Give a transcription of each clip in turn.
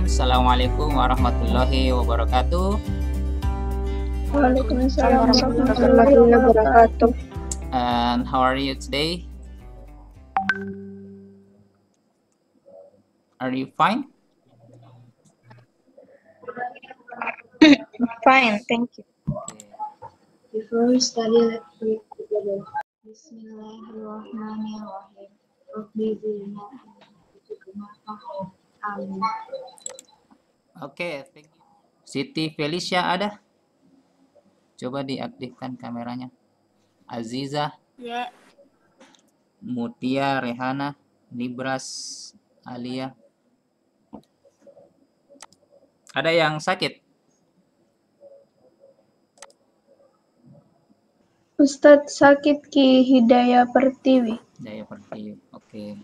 Assalamualaikum warahmatullahi wabarakatuh. Waalaikumsalam warahmatullahi wabarakatuh. And how are you today? Are you fine? Fine, thank you. Okay. Before we study, let's pray together. Bismillahirrahmanirrahim. Rabbi zidna ilma. Amin. Oke, thank you. Siti Felicia ada? Coba diaktifkan kameranya. Aziza, Ya. Mutia, Rehana, Nibras, Alia. Ada yang sakit? Ustadz sakit Ki Hidayah Pertiwi. Jaya Pertiwi. Oke.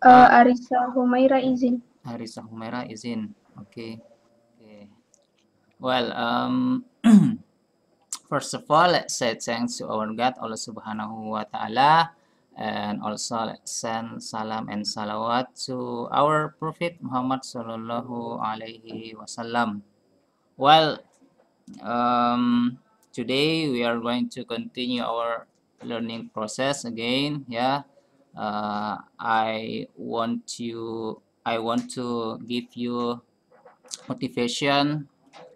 Arisa Humaira izin. Arisa Humaira izin. Oke. Well, first of all, let's say thanks to our God, Allah Subhanahu wa Ta'ala, and also let's send salam and salawat to our Prophet Muhammad Sallallahu Alaihi Wasallam. Well, today we are going to continue our learning process again. Yeah, I want to give you motivation,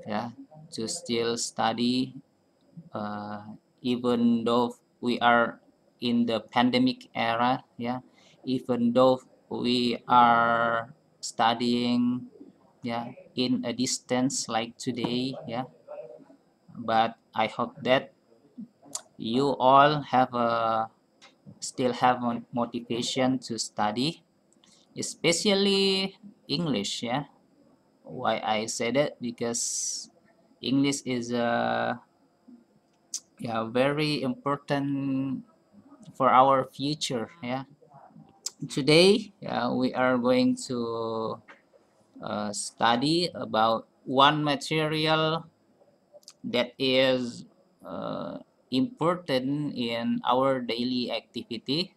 yeah, to still study, even though we are in the pandemic era. Yeah, even though we are studying, yeah, in a distance like today. Yeah, but I hope that you all still have motivation to study, especially English. Yeah, why I said it, because English is very important for our future. Yeah, today we are going to study about one material that is important in our daily activity.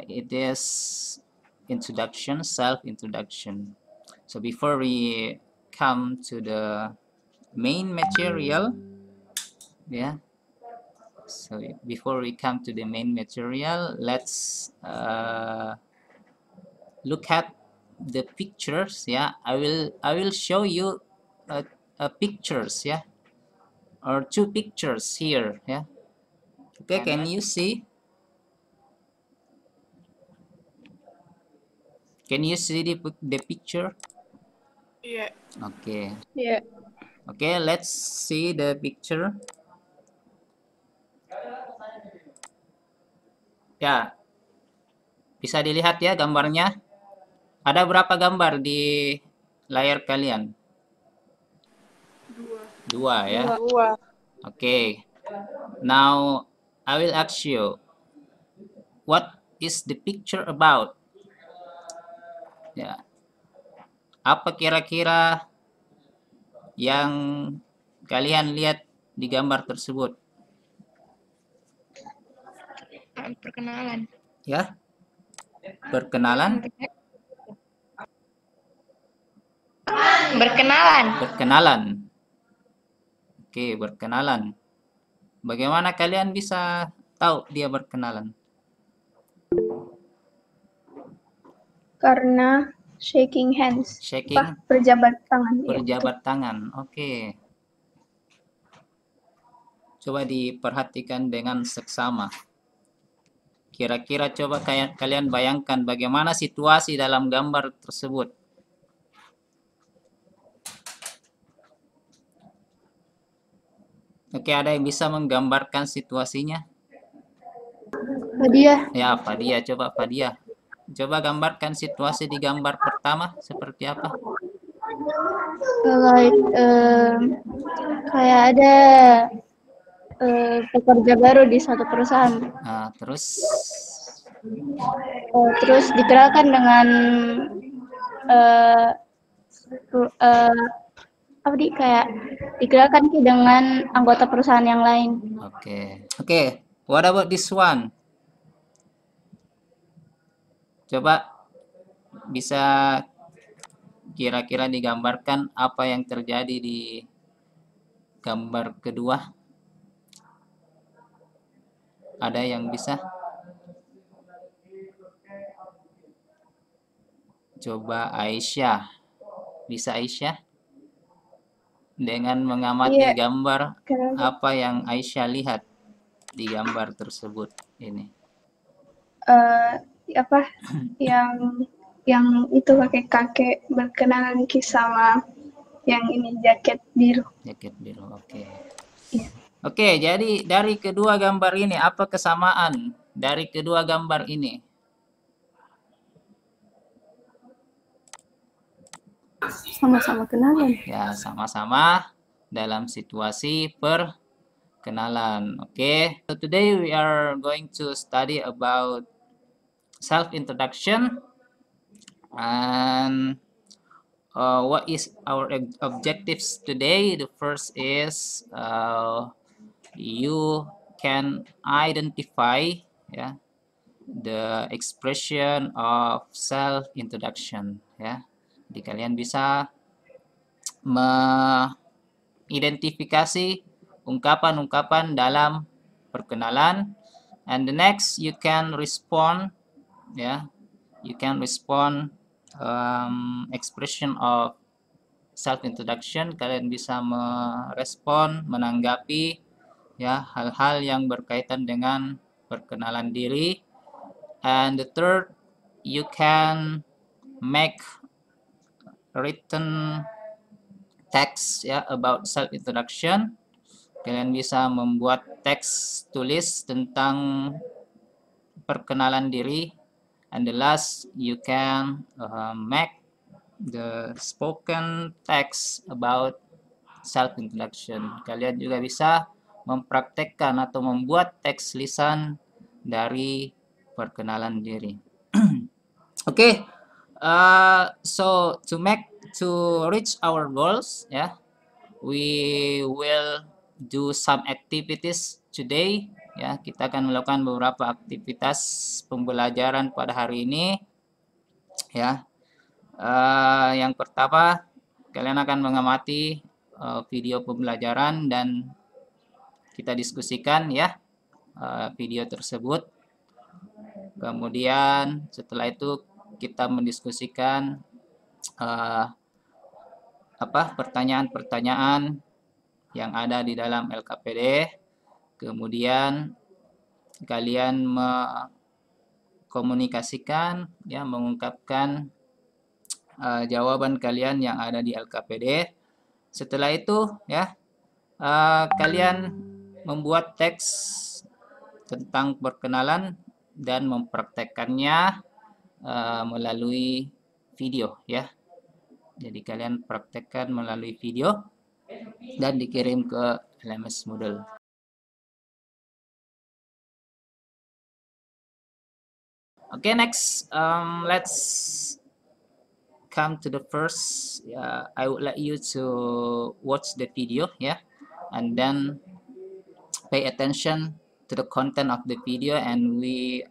It is introduction, self-introduction. So before we come to the main material, let's look at the pictures. I will show you pictures, or two pictures here. Okay, can you see? Can you see the picture? Yeah. Okay. Yeah. Okay, let's see the picture. Ya, bisa dilihat ya gambarnya. Ada berapa gambar di layar kalian? Dua ya. Dua. Okay. Now I will ask you, what is the picture about? Ya. Apa kira-kira yang kalian lihat di gambar tersebut? Perkenalan. Ya. Perkenalan? Berkenalan. Oke, berkenalan. Bagaimana kalian bisa tahu dia berkenalan? Karena shaking hands. Berjabat tangan. Berjabat tangan. Oke. Coba diperhatikan dengan seksama. Kira-kira coba kalian bayangkan bagaimana situasi dalam gambar tersebut. Oke, ada yang bisa menggambarkan situasinya? Fadia. Ya, Fadia. Coba Fadia. Coba gambarkan situasi di gambar pertama seperti apa? Like kayak ada pekerja baru di suatu perusahaan. Terus Terus dikenalkan dengan kayak dikenalkan dengan anggota perusahaan yang lain. Oke. What about this one? Coba bisa kira-kira digambarkan apa yang terjadi di gambar kedua? Ada yang bisa? Coba Aisyah. Bisa Aisyah? Dengan mengamati gambar, apa yang Aisyah lihat di gambar tersebut ini? Yang itu pakai kakek berkenalan sama yang ini jaket biru. Oke. Oke, jadi dari kedua gambar ini apa kesamaan dari kedua gambar ini? Sama-sama kenalan. Ya, sama-sama dalam situasi perkenalan. Oke. So today we are going to study about self-introduction and what is our objectives today. The first is you can identify the expression of self-introduction Jadi kalian bisa mengidentifikasi ungkapan-ungkapan dalam perkenalan, and the next you can respond expression of self-introduction. Kalian bisa merespon, menanggapi hal-hal yang berkaitan dengan perkenalan diri. And the third, you can make written text about self-introduction. Kalian bisa membuat teks tulis tentang perkenalan diri. And the last, you can make the spoken text about self-introduction. Kalian juga bisa mempraktekkan atau membuat teks lisan dari perkenalan diri. Okay, so to reach our goals, we will do some activities today. Kita akan melakukan beberapa aktivitas pembelajaran pada hari ini. Yang pertama, kalian akan mengamati video pembelajaran dan kita diskusikan video tersebut. Kemudian setelah itu kita mendiskusikan pertanyaan-pertanyaan yang ada di dalam LKPD. Kemudian kalian mengkomunikasikan, mengungkapkan jawaban kalian yang ada di LKPD. Setelah itu kalian membuat teks tentang perkenalan dan mempraktekkannya melalui video Jadi kalian praktekkan melalui video dan dikirim ke LMS Moodle. Okay, next let's come to the first. I would like you to watch the video and then pay attention to the content of the video, and we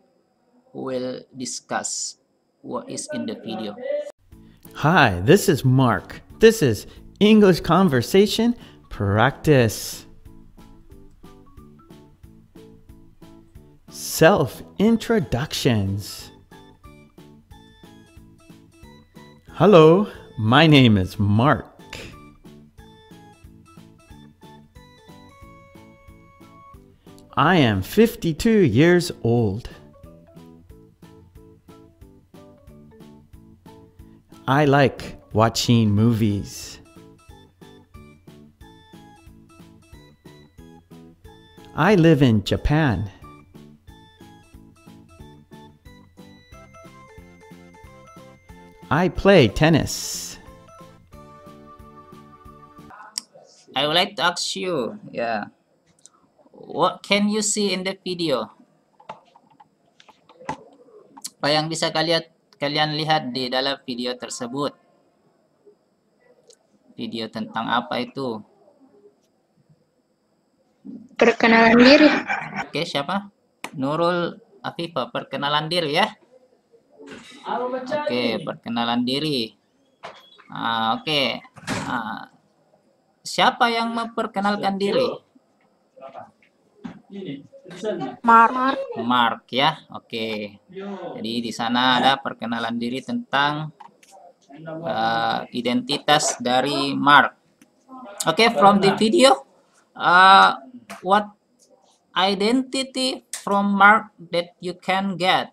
will discuss what is in the video. Hi, this is Mark. This is English Conversation Practice. Self-introductions. Hello, my name is Mark. I am 52 years old. I like watching movies. I live in Japan. I play tennis. I would like to ask you, what can you see in the video? Apa yang bisa kalian lihat di dalam video tersebut? Video tentang apa itu? Perkenalan diri. Oke, siapa? Nurul Afifah, perkenalan diri ya. Oke, perkenalan diri. Oke. Siapa yang memperkenalkan diri? Mark ya. Oke. Jadi di sana ada perkenalan diri tentang identitas dari Mark. Oke, from the video, what identity from Mark that you can get?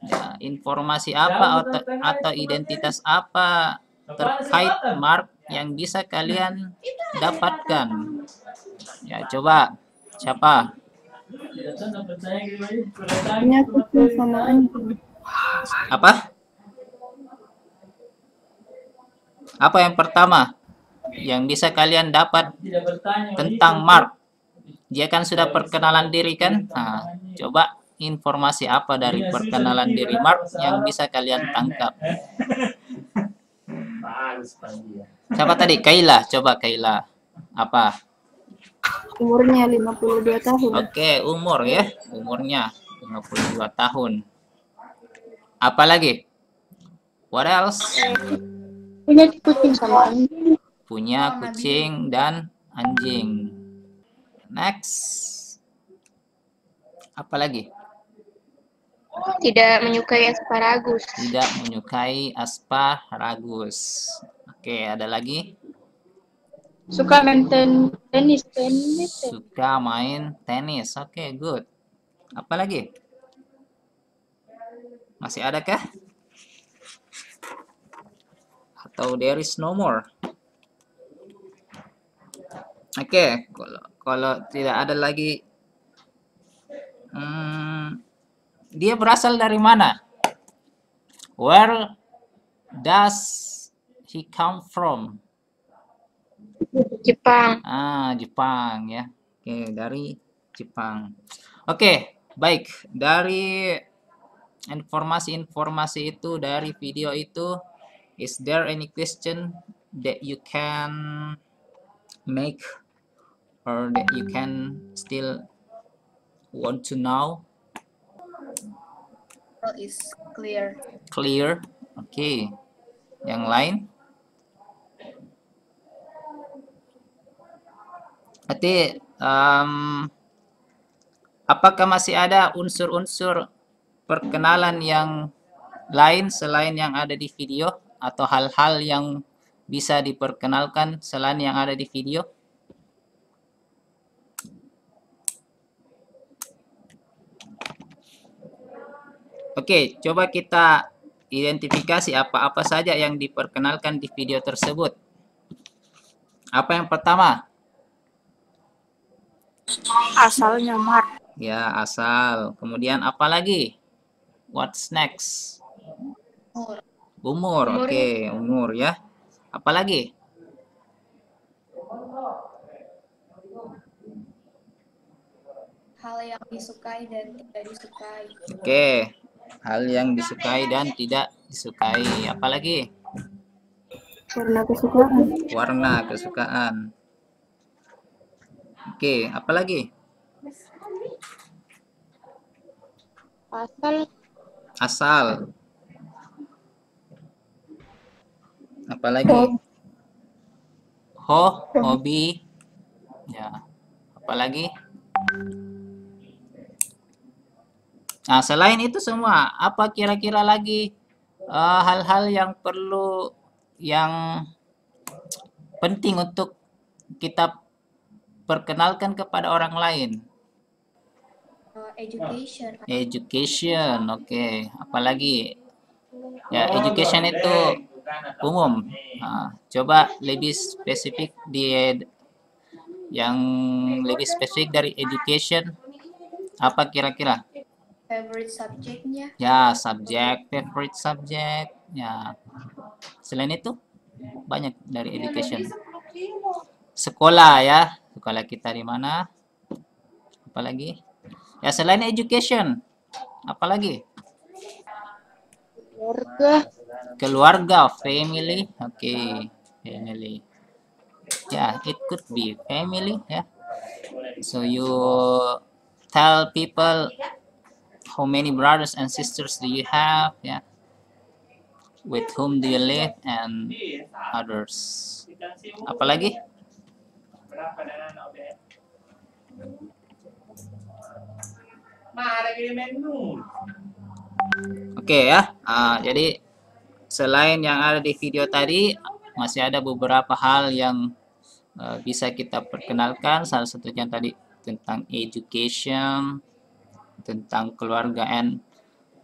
Ya, informasi apa atau identitas apa terkait Mark yang bisa kalian dapatkan? Ya, coba siapa? Punya kucing sama anjing. Apa? Apa yang pertama yang bisa kalian dapat tentang Mark? Dia kan sudah perkenalan diri kan? Nah, coba informasi apa dari perkenalan diri Mark yang bisa kalian tangkap? Siapa tadi? Kayla. Coba Kayla. Apa? Umurnya 52 tahun. Oke, umur ya. Umurnya 52 tahun. Apa lagi? What else? Punya kucing sama anjing. Punya kucing dan anjing. Next. Apa lagi? Tidak menyukai asparagus. Tidak menyukai asparagus. Oke, ada lagi? Suka main tenis. Suka main tenis. Oke, good. Apa lagi? Masih ada kah? Atau there is no more? Oke, kalau tidak ada lagi, dia berasal dari mana? Where does he come from? Jepang. Jepang ya. Oke, dari Jepang. Oke, baik. Dari informasi-informasi itu, dari video itu, is there any question that you can make or that you can still want to know? Is clear. Clear. Oke. Yang lain? Berarti apakah masih ada unsur-unsur perkenalan yang lain selain yang ada di video, atau hal-hal yang bisa diperkenalkan selain yang ada di video? Oke, coba kita identifikasi apa-apa saja yang diperkenalkan di video tersebut. Apa yang pertama? Asalnya Mark. Ya, asal. Kemudian apa lagi? What's next? Umur. Oke, umur ya. Apa lagi? Hal yang disukai dan tidak disukai. Oke. Hal yang disukai dan tidak disukai. Apa lagi? Warna kesukaan. Warna kesukaan. Oke, apa lagi? Asal. Apa lagi? Hobi. Ya. Apa lagi? Nah, selain itu semua, apa kira-kira lagi hal-hal yang perlu, yang penting untuk kita perkenalkan kepada orang lain? Education, oke. Apalagi? Ya, education itu umum. Coba lebih spesifik yang lebih spesifik dari education, apa kira-kira? Favorite subjeknya? Ya, favorite subject. Ya. Selain itu, banyak dari education. sekolah ya. Sekolah kita di mana? Apalagi? Ya selain education, apalagi? Keluarga, family. Oke, family. Yeah, it could be family. Yeah. So you tell people how many brothers and sisters do you have? Yeah. With whom do you live and others. Apalagi? Oke ya. Jadi selain yang ada di video tadi, masih ada beberapa hal yang bisa kita perkenalkan. Salah satunya tadi tentang education, tentang keluarga, and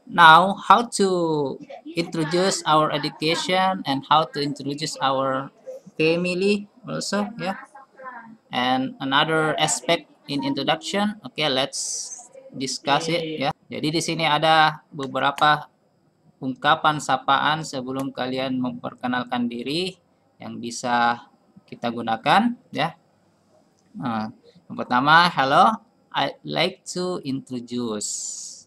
now how to introduce our education and how to introduce our family also, yeah. And another aspect in introduction, okay, let's discuss it ya. Jadi di sini ada beberapa ungkapan sapaan sebelum kalian memperkenalkan diri yang bisa kita gunakan ya. Yang pertama, hello, I'd like to introduce.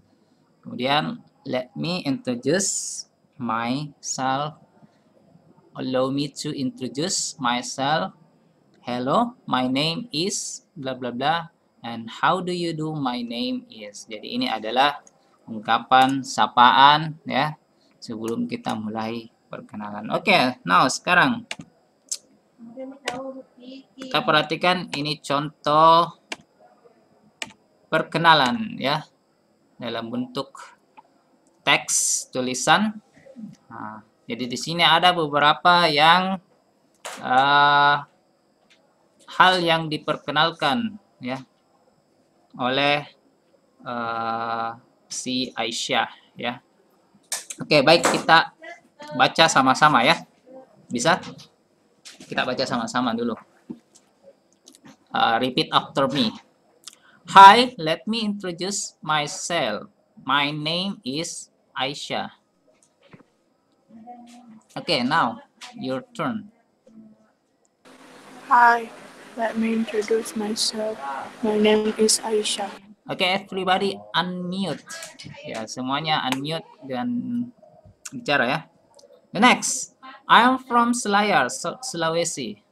Kemudian, let me introduce myself. Allow me to introduce myself. Hello, my name is bla bla bla, and how do you do? My name is. Jadi ini adalah ungkapan sapaan ya sebelum kita mulai perkenalan. Oke, now sekarang kita perhatikan ini contoh perkenalan ya dalam bentuk teks tulisan. Jadi di sini ada beberapa yang hal yang diperkenalkan ya oleh si Aisyah ya. Oke, baik, kita baca sama-sama ya. Bisa? Kita baca sama-sama dulu. Repeat after me. Hi, let me introduce myself. My name is Aisyah. Okay, now your turn. Hi, let me introduce myself. My name is Aisyah. Okay, everybody unmute. Ya, semuanya unmute dan bicara ya. The next, I am from Selayar, Sulawesi.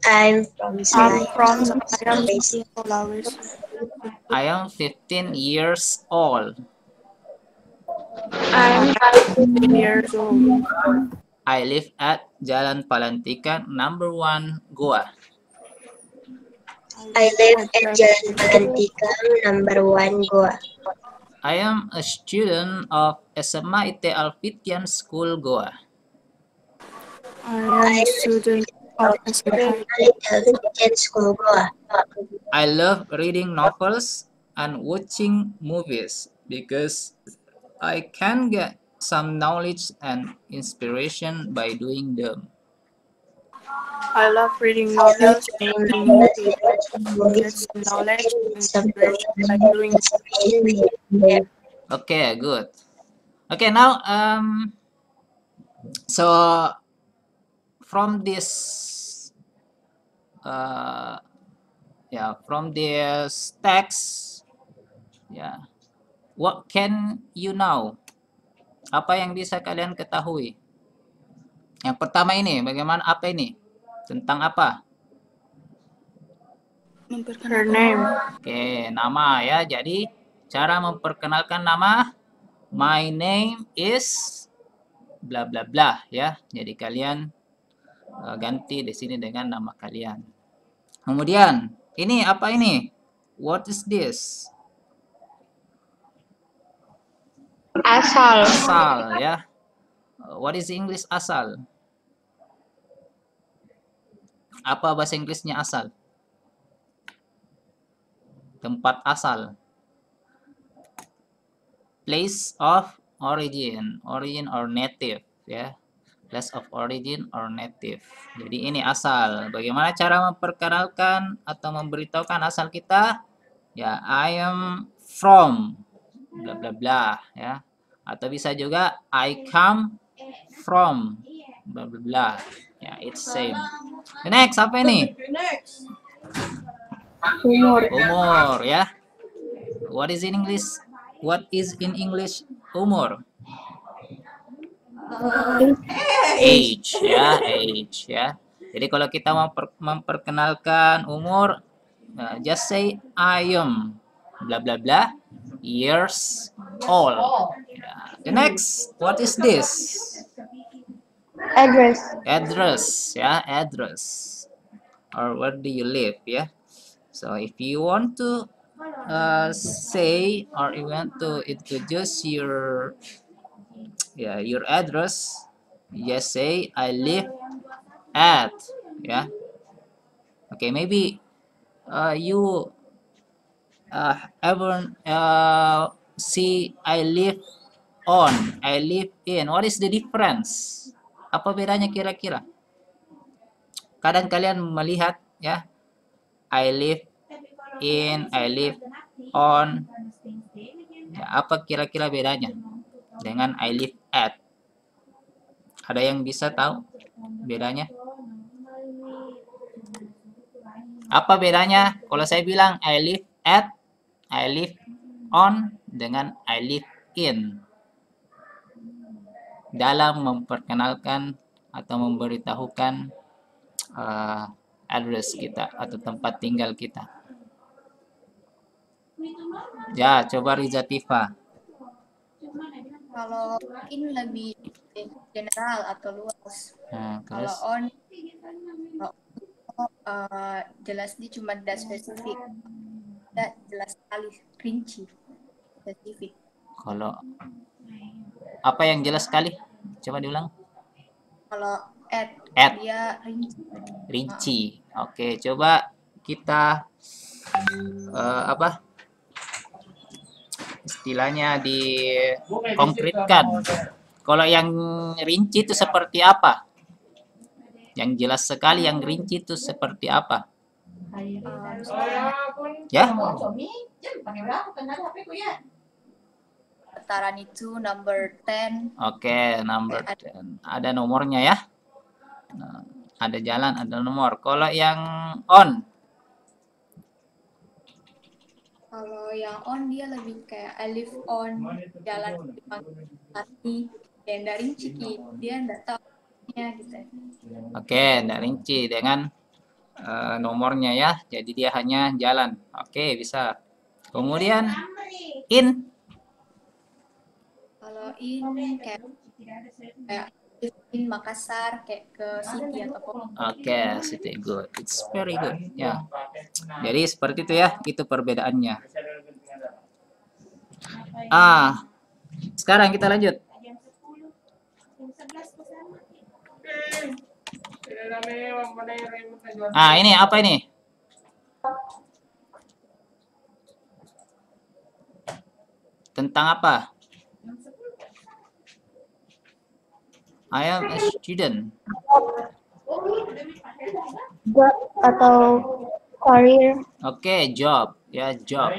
I'm from Sulawesi. I am 15 years old. I'm 15 years old. I live at Jalan Palantikan, number 1, Goa. I live at Jalan Palantikan, number 1, Goa. I am a student of SMA IT Alfitian School, Goa. I am a student of SMA. Alfitian School, Goa. I love reading novels and watching movies because I can get some knowledge and inspiration by doing them. I love reading novels and watching movies. Get some knowledge and inspiration by doing them. Okay, good. Okay, now so from this from this text, what can you know? Apa yang bisa kalian ketahui? Yang pertama ini, bagaimana apa ini? Tentang apa? Her name. Oke, nama ya. Jadi cara memperkenalkan nama, my name is bla bla bla ya. Jadi kalian ganti di sini dengan nama kalian. Kemudian, ini apa ini? What is this? Asal. Asal ya. What is English asal? Apa bahasa Inggrisnya asal? Tempat asal. Place of origin, origin or native ya. Place of origin or native. Jadi ini asal. Bagaimana cara memperkenalkan atau memberitahukan asal kita? Ya, I am from bla bla bla ya. Atau bisa juga I come from bla bla bla. Ya, it's same. The next apa ini? Umur. Umur ya. What is in English? What is in English umur? Age ya, age ya. Jadi kalau kita memperkenalkan umur, just say I am bla bla bla years old. Ya. The next, what is this? Address. Address ya, address. Or where do you live ya? So if you want to say or you want to introduce your address, just say I live at ya. Okay, maybe you ever see I live on, I live in. What is the difference? Apa bedanya kira-kira? Kadang kalian melihat ya, I live in, I live on. Ya, apa kira-kira bedanya dengan I live at? Ada yang bisa tahu bedanya? Apa bedanya kalau saya bilang I live at, I live on dengan I live in? Dalam memperkenalkan atau memberitahukan address kita atau tempat tinggal kita. Ya, coba Riza Tifa. Kalau in lebih general atau luas. Kalau Terus on jelas dia cuma ada spesifik. Tidak jelas sekali, rinci, spesifik. kalau apa yang jelas sekali? Coba diulang. Kalau at dia rinci. Rinci. Oke, coba kita istilahnya dikonkretkan. Kalau yang rinci itu seperti apa? Yang jelas sekali yang rinci itu seperti apa? Ya? Dataran itu number 10. Oke, number 10. Ada nomornya ya. Nah, ada jalan, ada nomor. Kalau yang on? Kalau yang on dia lebih kayak I live on jalan hati dan dari rinci dia enggak tahu gitu. Oke, enggak rinci dengan nomornya ya. Jadi dia hanya jalan. Oke, bisa. Kemudian in. Kalau in kayak in Makassar kayak ke city atau kota. Oke, city good. It's very good. Ya. Jadi seperti itu ya, itu perbedaannya. Sekarang kita lanjut. Ini apa ini? Tentang apa? I am a student. Job atau career. Oke, job ya, job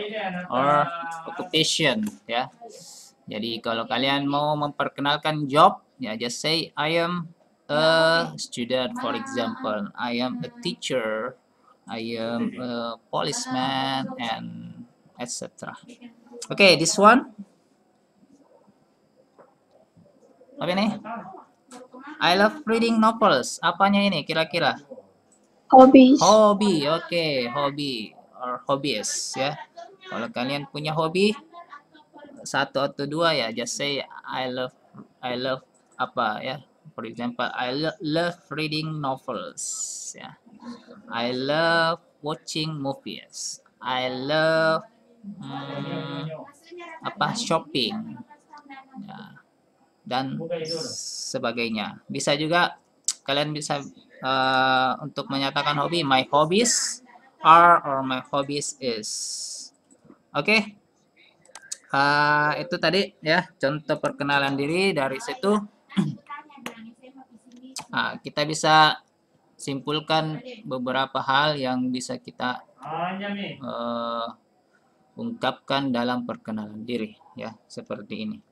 or occupation ya. Jadi kalau kalian mau memperkenalkan job ya, just say I am a student, for example. I am a teacher. I am a policeman and etc. Okay, this one. Apa ini? I love reading novels. Apanya ini kira-kira? Hobbies. Hobi, oke, hobi or hobbies ya. Kalau kalian punya hobi satu atau dua ya, just say I love apa ya. For example, I love reading novels ya. I love watching movies. I love shopping. Ya. Dan sebagainya. Bisa juga kalian bisa untuk menyatakan hobi, my hobbies are or my hobbies is. Oke. Itu tadi ya contoh perkenalan diri. Dari situ kita bisa simpulkan beberapa hal yang bisa kita ungkapkan dalam perkenalan diri ya, seperti ini.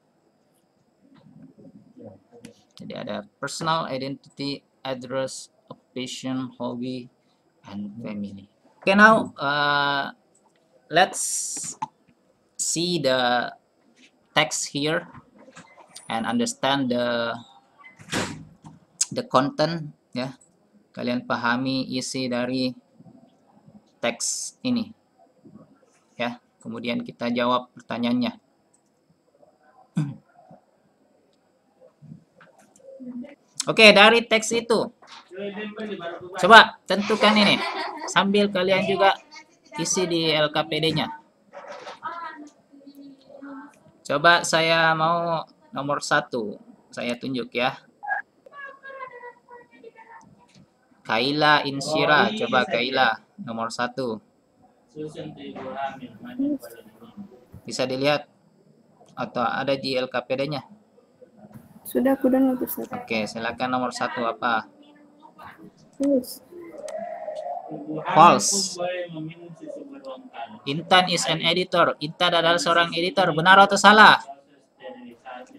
Jadi ada personal identity, address, passion, hobby, and family. Okay, now let's see the text here and understand the content, ya. Kalian pahami isi dari teks ini, ya. Kemudian kita jawab pertanyaannya. Oke, dari teks itu coba tentukan ini sambil kalian juga isi di LKPD-nya. Coba saya mau nomor 1, saya tunjuk ya. Kaila Insyira, coba Kaila nomor 1. Bisa dilihat atau ada di LKPD-nya? Sudah aku download, Ustaz. Oke, silakan nomor 1 apa? Yes. False. Intan is an editor. Intan adalah seorang editor. Benar atau salah?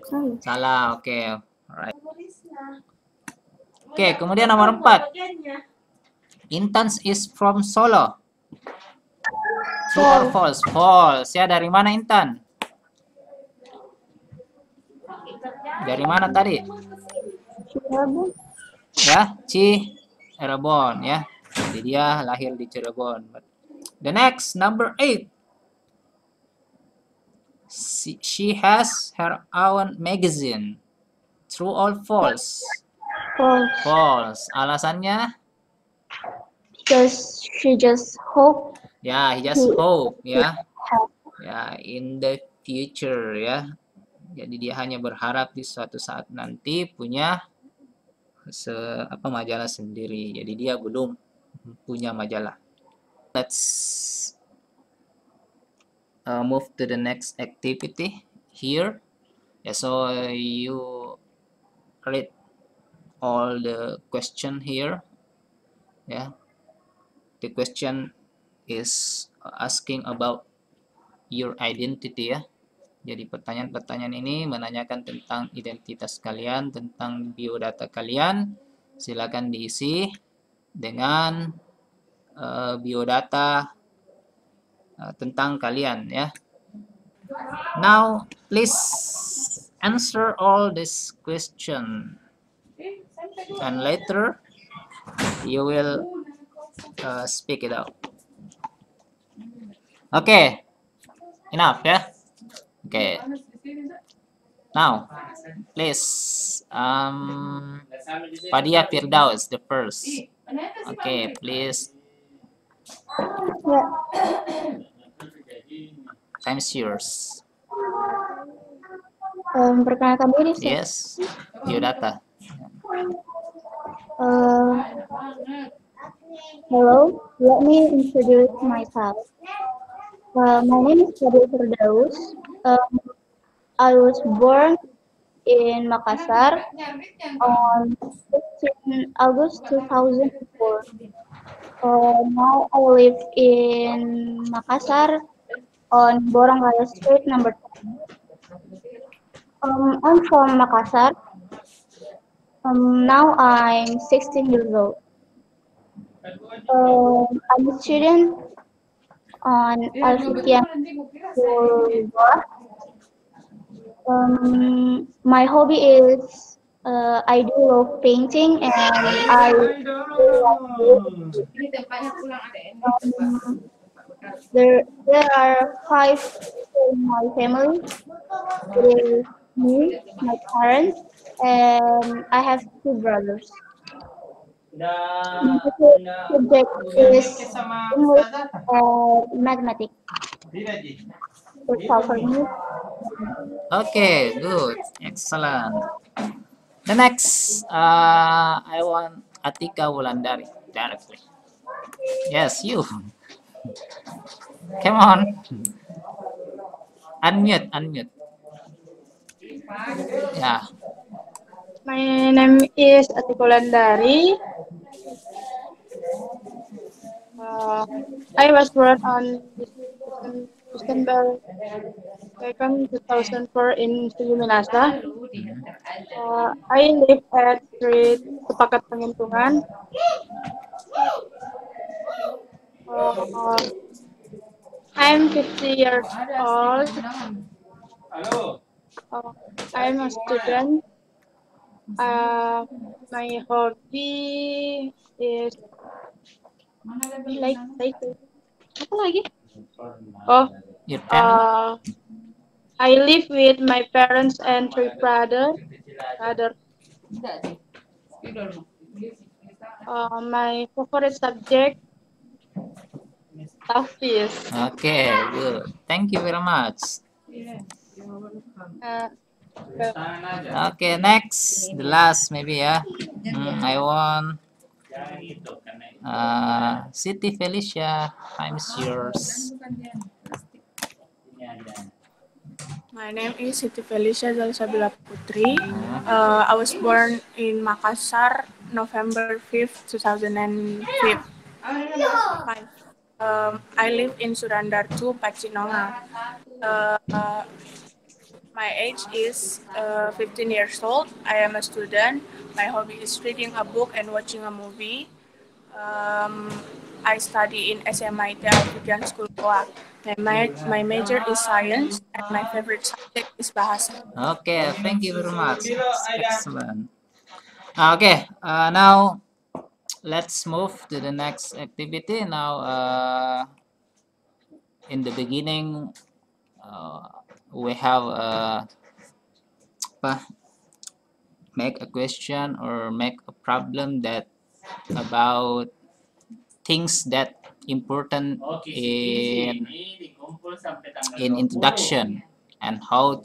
Salah. Salah, oke. Alright. Oke, kemudian nomor 4. Intan is from Solo. True or false? False. Ya, dari mana Intan? Dari mana tadi? Cirebon. Ya, Cirebon ya. Jadi dia lahir di Cirebon. The next, number 8. She has her own magazine. True or false? False. False. Alasannya? Because she just hope. Ya, he just hope ya. Ya, in the future ya. Jadi dia hanya berharap di suatu saat nanti punya majalah sendiri. Jadi dia belum punya majalah. Let's move to the next activity here. Yeah, so you read all the question here. Yeah, the question is asking about your identity ya. Jadi pertanyaan-pertanyaan ini menanyakan tentang identitas kalian, tentang biodata kalian. Silakan diisi dengan biodata tentang kalian ya. Now, please answer all this question, and later you will speak it out. Okay, enough ya. Okay. Now, please, Fadia Firdaus, the first. Okay, please. Time's yours. Perkenalkan diri, Ustaz. Yes, biodata. Hello, let me introduce myself. My name is Fadia Firdaus. I was born in Makassar on 15 August 2004. Now I live in Makassar on Borang Raya Street number 10. I'm from Makassar. Now I'm 16 years old. I'm a student on Alfitian School. My hobby is I do love painting and I there are 5 in my family. There's me, my parents, and I have 2 brothers. My subject is English and mathematics. That's all for me. Okay, good, excellent. The next, I want Atika Wulandari directly. Yes, you. Come on. Unmute. Yeah. My name is Atika Wulandari. I was born on December 2nd, 2004 in Sulu, Minasa. I live at Street Sepakat Pengentungan. I'm 50 years old. I'm a student. My hobby is like apa lagi? Oh, Your family? I live with my parents and 3 brothers. My favorite subject, Hafiz. Okay, good. Thank you very much. Okay, next, the last maybe ya. I want Siti Felicia. Time is yours. My name is Siti Felicia Zalisabila Putri. I was born in Makassar, November 5th, 2005. I live in Surandar 2, Pacinonga. My age is 15 years old. I am a student. My hobby is reading a book and watching a movie. I study in SMIT Alfian School Goa. My major is science and my favorite subject is bahasa. Okay, thank you very much. Excellent. Okay, now let's move to the next activity. Now, in the beginning, we have make a question or make a problem that about things that important in introduction and how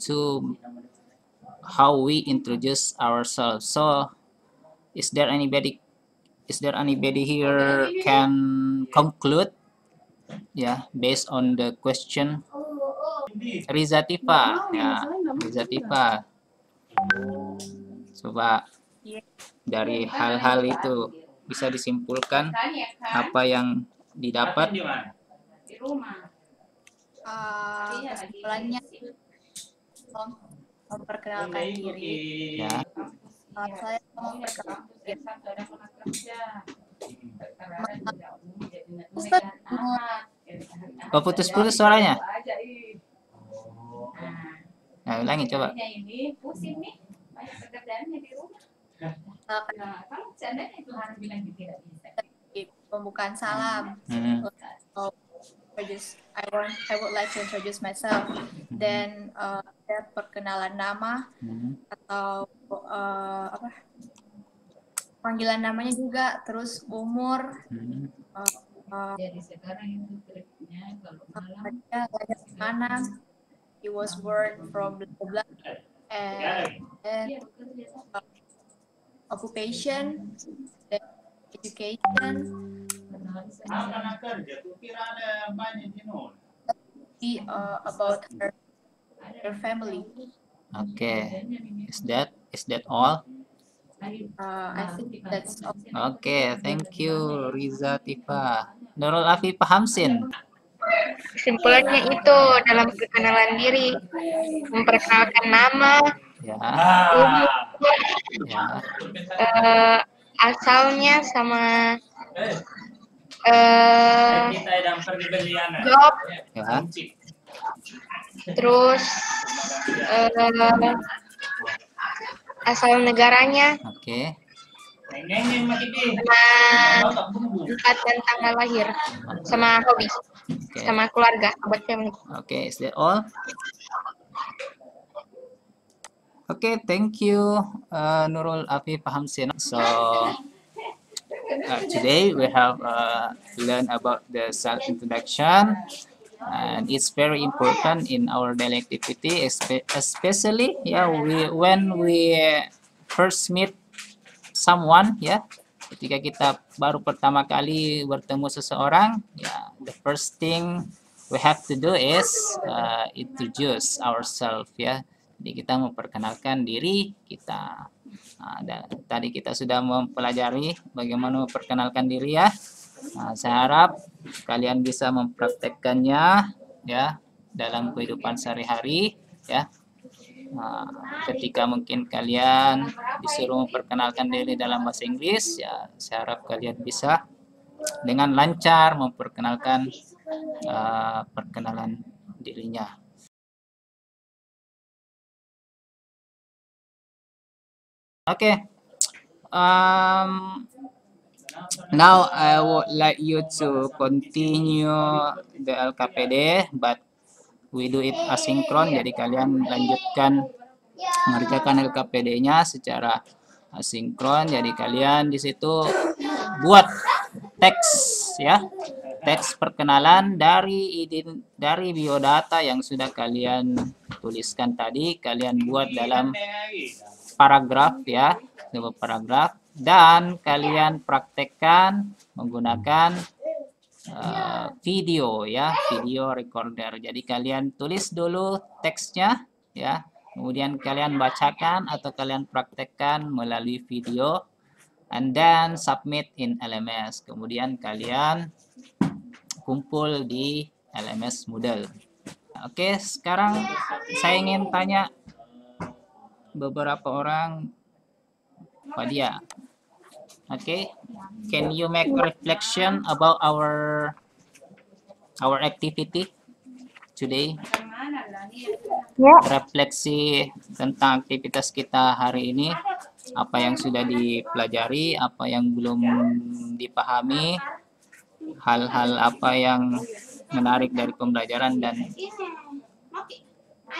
we introduce ourselves. So is there anybody here can conclude based on the question? Riza Tifa, Riza Tifa, coba dari hal-hal itu bisa disimpulkan apa yang didapat. Kesimpulannya memperkenalkan diri. Ya. Saya memperkenalkan diri. Kok putus-putus suaranya? Nah, ulangi coba. Pembukaan salam. I would like to introduce myself. Then perkenalan nama atau panggilan namanya juga, terus umur, mana, he was born from blah blah, and occupation, then education, about her family. Okay, is that all? I think that's all. Okay, thank you Riza Tifa. Nurul Afifah Hamsin. Kesimpulannya itu dalam perkenalan diri, memperkenalkan nama, umur, asalnya sama job, terus asal negaranya, sama tempat dan tanggal lahir, sama hobi, sama keluarga, about family. Okay, is that all? Okay, thank you Nurul Afifah Hamsin. So today we have learned about the self-introduction, and it's very important in our daily activity, especially when we first meet someone, ketika kita baru pertama kali bertemu seseorang, the first thing we have to do is introduce ourselves, Jadi kita memperkenalkan diri kita. Tadi kita sudah mempelajari bagaimana memperkenalkan diri, saya harap kalian bisa mempraktekkannya dalam kehidupan sehari-hari, Nah, ketika mungkin kalian disuruh memperkenalkan diri dalam bahasa Inggris, ya saya harap kalian bisa dengan lancar memperkenalkan perkenalan dirinya. Okay. Now I would like you to continue the LKPD, but we do it asynchron. Jadi kalian lanjutkan mengerjakan LKPD-nya secara asinkron. Jadi kalian di situ buat teks ya, teks perkenalan dari biodata yang sudah kalian tuliskan tadi. Kalian buat dalam paragraf ya, sebuah paragraf, dan kalian praktekkan menggunakan video ya, video recorder. Jadi kalian tulis dulu teksnya ya, kemudian kalian bacakan atau kalian praktekkan melalui video, and then submit in LMS. Kemudian kalian kumpul di LMS Moodle. Oke, sekarang saya ingin tanya beberapa orang. Fadia. Okay, can you make a reflection about our activity today? Refleksi tentang aktivitas kita hari ini, apa yang sudah dipelajari, apa yang belum dipahami, hal-hal apa yang menarik dari pembelajaran, dan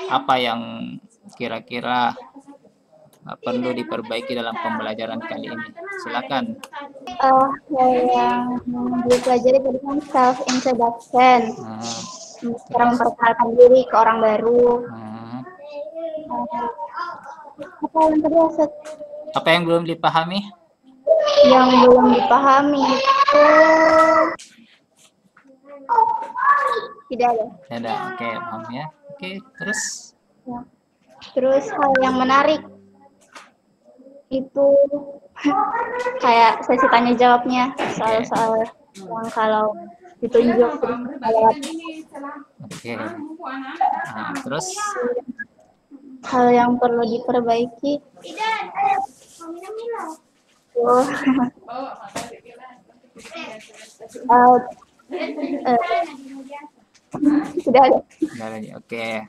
apa yang kira-kira perlu diperbaiki dalam pembelajaran kali ini. Silakan. Yang dipelajari tadi kan self introduction, cara memperkenalkan diri ke orang baru. Apa yang tadi Ustaz? Apa yang belum dipahami? Yang belum dipahami itu tidak ada. Tidak ada. Oke, paham ya. Oke, terus? Ya. Terus hal yang menarik itu kayak sesi tanya jawabnya, soal-soal yang kalau ditunjuk terus lewat. Oke. Nah, terus hal yang perlu diperbaiki sudah ada. Oke.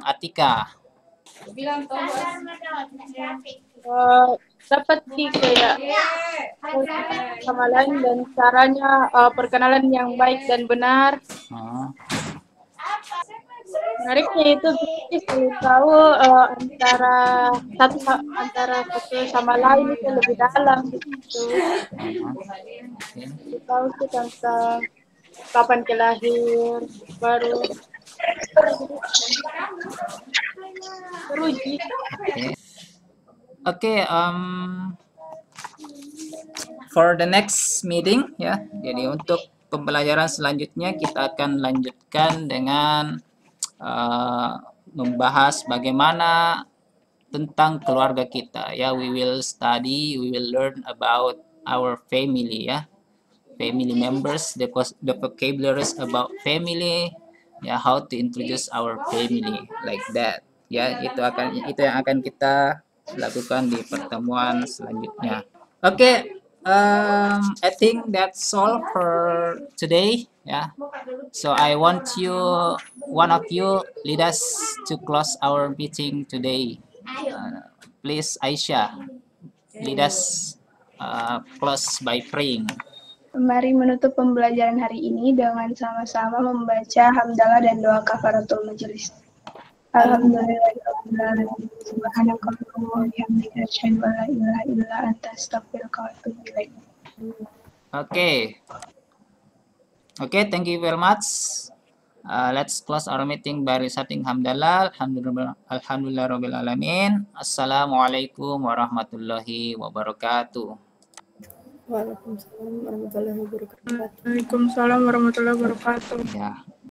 Atika. Dapat sih kayak sama lain dan caranya perkenalan yang baik dan benar. Menariknya itu bisa tahu antara satu sama lain itu lebih dalam gitu. Tahu sih tentang kapan kelahir baru teruji. Oke, for the next meeting ya. Jadi untuk pembelajaran selanjutnya kita akan lanjutkan dengan membahas bagaimana tentang keluarga kita ya. We will learn about our family ya. Family members, the vocabularies about family, ya, how to introduce our family like that. Ya, itu yang akan kita lakukan di pertemuan selanjutnya. Oke, I think that's all for today. Yeah. So I want one of you, lead us to close our meeting today. Please, Aisyah, lead us close by praying. Mari menutup pembelajaran hari ini dengan sama-sama membaca hamdalah dan doa kafaratul majelis. Alhamdulillahirabbil alamin. Subhanakallahumma wa bihamdika asyhadu an la ilaha illa anta astaghfiruka wa atubu ilaik. Okay, thank you very much. Let's close our meeting by reciting hamdalah. Alhamdulillahirabbil alamin. Assalamualaikum warahmatullahi wabarakatuh. Waalaikumsalam warahmatullahi wabarakatuh. Waalaikumsalam warahmatullahi wabarakatuh. Ya.